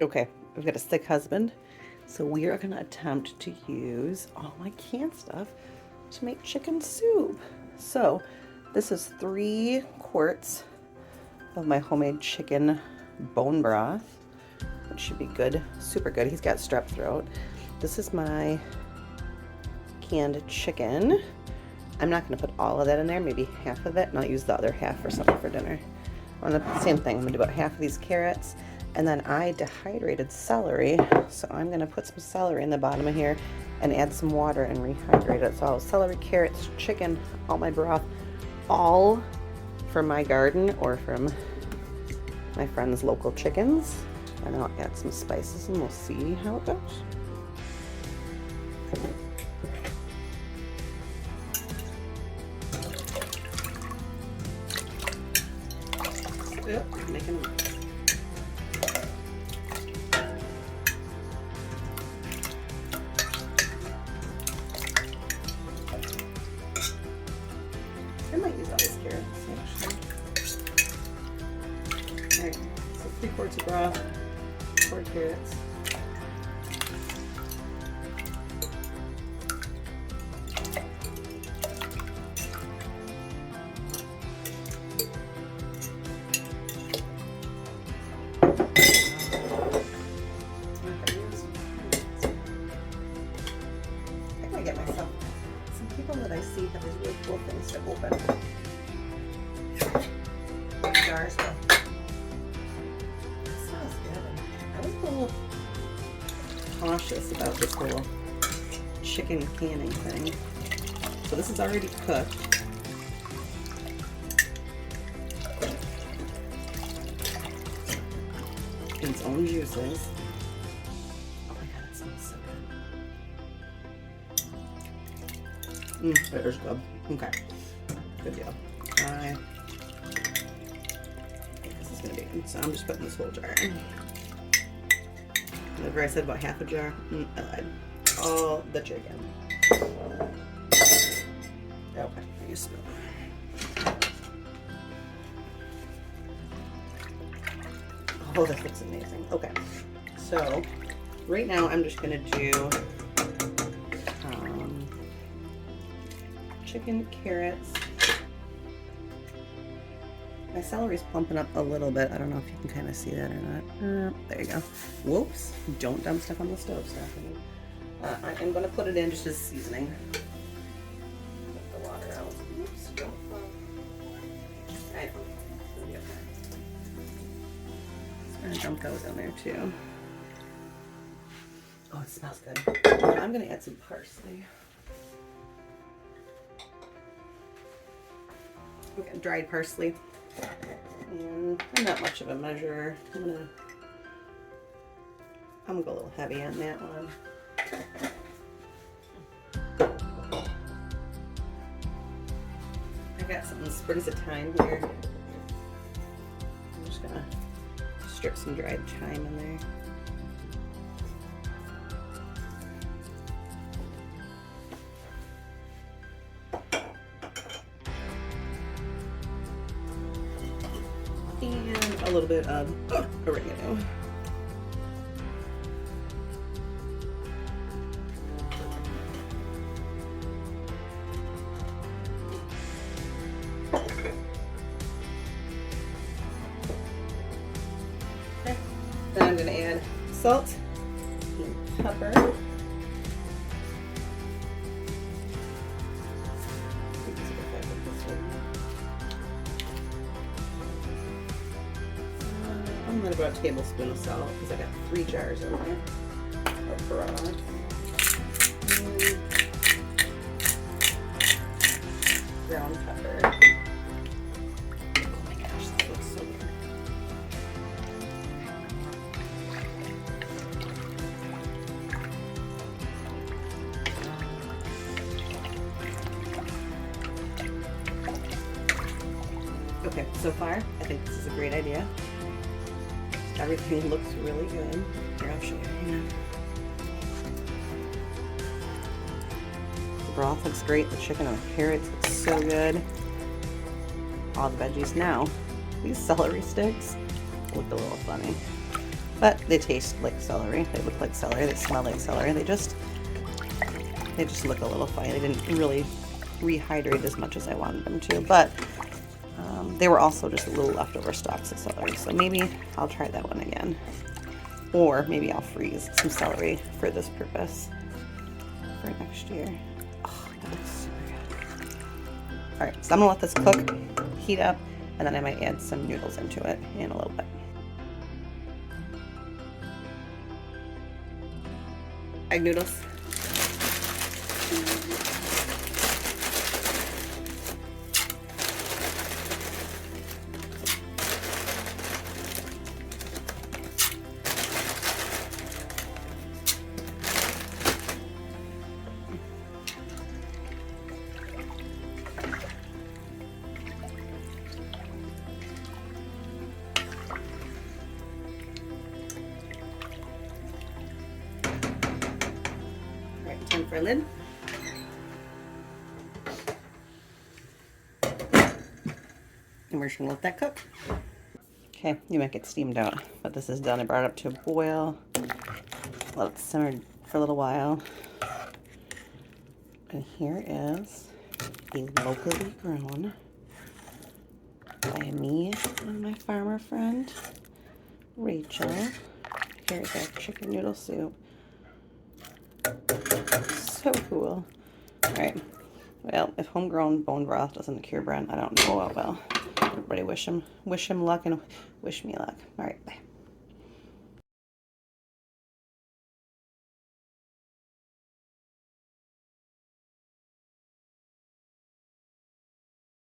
Okay, I've got a sick husband, so we are going to attempt to use all my canned stuff to make chicken soup. So this is 3 quarts of my homemade chicken bone broth, which should be good, super good. He's got strep throat. This is my canned chicken. I'm not going to put all of that in there, maybe half of it, and I'll use the other half for something for dinner. Same thing, I'm going to do about half of these carrots. And then I dehydrated celery, so I'm going to put some celery in the bottom of here and add some water and rehydrate it. So celery, carrots, chicken, all my broth, all from my garden or from my friend's local chickens. And then I'll add some spices and we'll see how it goes. Yep, making a mess. I might use all these carrots, actually. Alright, so 3 quarts of broth, 4 carrots. I get myself some people that I see have these really cool things to open. Jars though. It smells good. I was a little cautious about this whole chicken canning thing. So this is already cooked. In its own juices. Oh my god, it smells so good. There's good. Okay. Good deal. This is gonna be, so I'm just putting this whole jar in. Remember I said about half a jar? I lied. All the chicken. Okay, you smell. Oh, this looks amazing. Okay, so right now I'm just gonna do chicken, carrots. My celery's plumping up a little bit. I don't know if you can kind of see that or not. There you go. Whoops. Don't dump stuff on the stove, Stephanie. I am going to put it in just as seasoning. Let the water out. Oops. Don't fall. I know. It'll be okay. Just going to dump those in there too. Oh, it smells good. I'm going to add some parsley. Okay, dried parsley. And I'm not much of a measurer. I'm gonna go a little heavy on that one. I got some sprigs of thyme here. I'm just gonna strip some dried thyme in there. And a little bit of oregano. Okay. Then I'm going to add salt and pepper. I'm going to about a tablespoon of salt because I got 3 jars in there of broth. And ground pepper. Oh my gosh, that looks so good. Okay, so far, I think this is a great idea. Everything looks really good. Here, I'll show you. The broth looks great. The chicken and the carrots look so good. All the veggies. Now, these celery sticks look a little funny. But they taste like celery. They look like celery. They smell like celery. They just look a little funny. They didn't really rehydrate as much as I wanted them to, but they were also just a little leftover stalks of celery. So maybe I'll try that one again. Or maybe I'll freeze some celery for this purpose for next year. Oh, that looks super good. All right, so I'm gonna let this cook, heat up, and then I might add some noodles into it in a little bit. Egg noodles. Time for a lid. And we're just gonna let that cook. Okay, you might get steamed out, but this is done. I brought it up to a boil. Let it simmer for a little while. And here is a locally grown by me and my farmer friend, Rachel. Here's our chicken noodle soup. So cool. All right. Well, if homegrown bone broth doesn't cure Brent, I don't know what will. Everybody wish him luck and wish me luck. All right, bye.